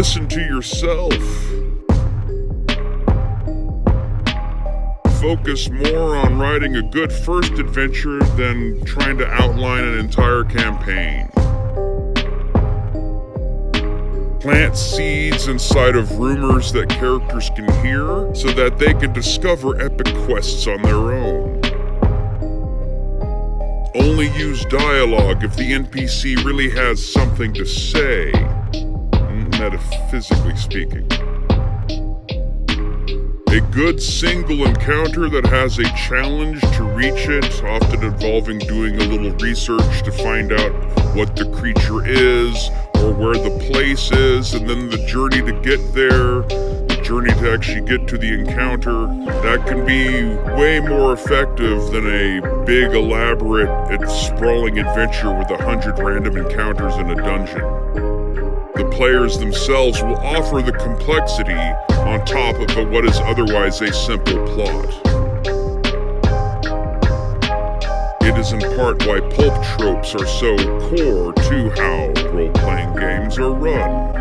listen to yourself. Focus more on writing a good first adventure than trying to outline an entire campaign. Plant seeds inside of rumors that characters can hear so that they can discover epic quests on their own. Only use dialogue if the NPC really has something to say, metaphysically speaking. A good single encounter that has a challenge to reach it, often involving doing a little research to find out what the creature is or where the place is, and then the journey to get there, the journey to actually get to the encounter. That can be way more effective than a big, elaborate, and sprawling adventure with 100 random encounters in a dungeon. The players themselves will offer the complexity on top of what is otherwise a simple plot. It is in part why pulp tropes are so core to how role-playing games are run.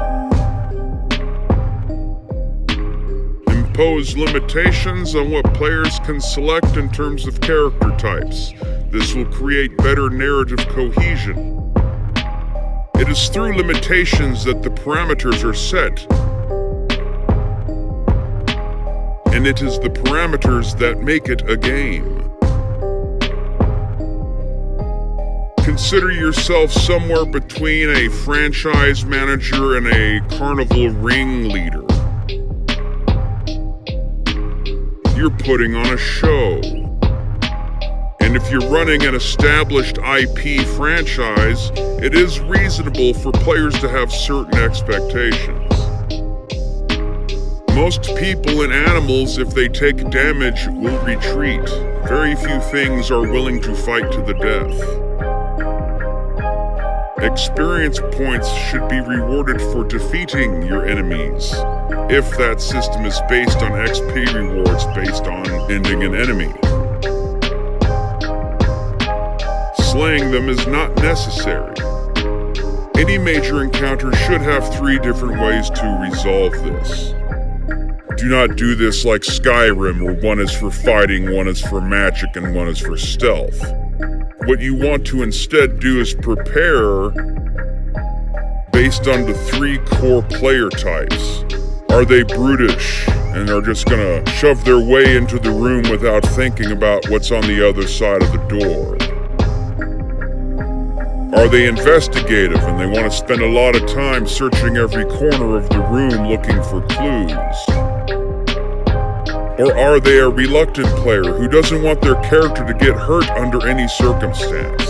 Impose limitations on what players can select in terms of character types. This will create better narrative cohesion. It is through limitations that the parameters are set. And it is the parameters that make it a game. Consider yourself somewhere between a franchise manager and a carnival ringleader. You're putting on a show. And if you're running an established IP franchise, it is reasonable for players to have certain expectations. Most people and animals, if they take damage, will retreat. Very few things are willing to fight to the death. Experience points should be rewarded for defeating your enemies, if that system is based on XP rewards based on ending an enemy. Slaying them is not necessary. Any major encounter should have 3 different ways to resolve this. Do not do this like Skyrim, where one is for fighting, one is for magic, and one is for stealth. What you want to instead do is prepare based on the 3 core player types. Are they brutish and are just gonna shove their way into the room without thinking about what's on the other side of the door? Are they investigative and they want to spend a lot of time searching every corner of the room looking for clues? Or are they a reluctant player who doesn't want their character to get hurt under any circumstance?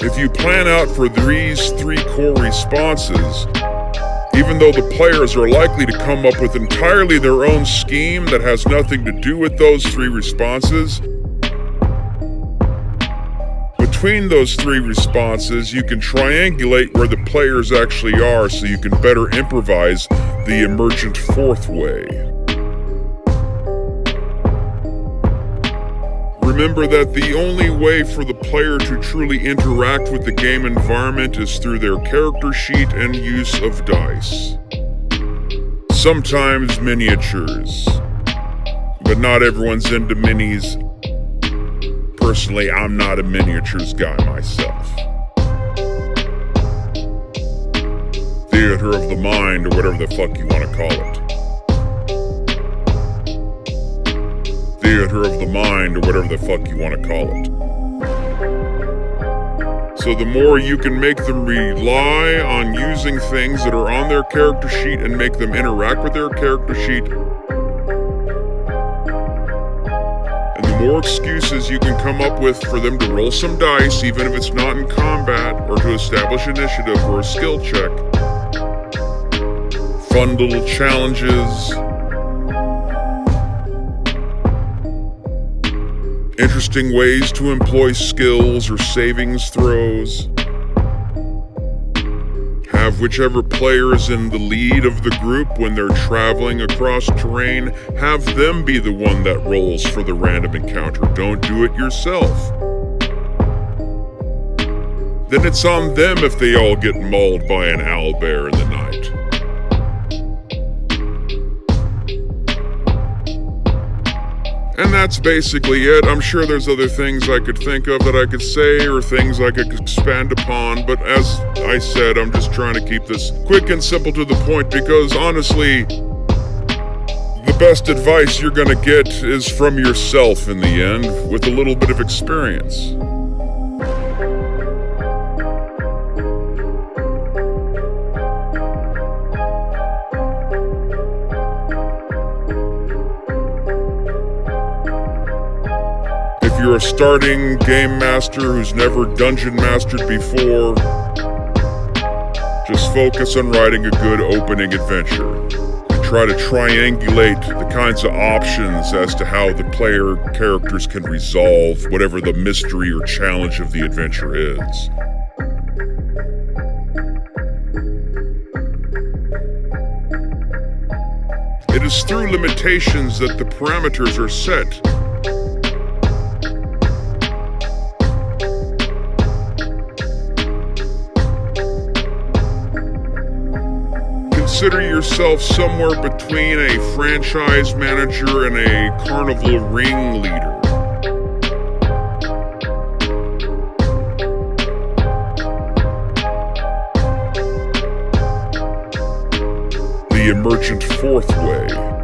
If you plan out for these 3 core responses, even though the players are likely to come up with entirely their own scheme that has nothing to do with those 3 responses, between those 3 responses, you can triangulate where the players actually are so you can better improvise the emergent 4th way. Remember that the only way for the player to truly interact with the game environment is through their character sheet and use of dice. Sometimes miniatures, but not everyone's into minis. Personally, I'm not a miniatures guy myself. Theater of the mind, or whatever the fuck you want to call it. Theater of the mind, or whatever the fuck you want to call it. So the more you can make them rely on using things that are on their character sheet and make them interact with their character sheet, and the more excuses you can come up with for them to roll some dice, even if it's not in combat, or to establish initiative or a skill check. Fun little challenges. Interesting ways to employ skills or savings throws. Have whichever player is in the lead of the group when they're traveling across terrain, have them be the one that rolls for the random encounter. Don't do it yourself. Then it's on them if they all get mauled by an owlbear in the night. And that's basically it. I'm sure there's other things I could think of that I could say or things I could expand upon, but as I said, I'm just trying to keep this quick and simple to the point because honestly, the best advice you're gonna get is from yourself in the end with a little bit of experience. If you're a starting game master who's never dungeon mastered before, just focus on writing a good opening adventure and try to triangulate the kinds of options as to how the player characters can resolve whatever the mystery or challenge of the adventure is. It is through limitations that the parameters are set. Consider yourself somewhere between a franchise manager and a carnival ringleader. The emergent fourth way.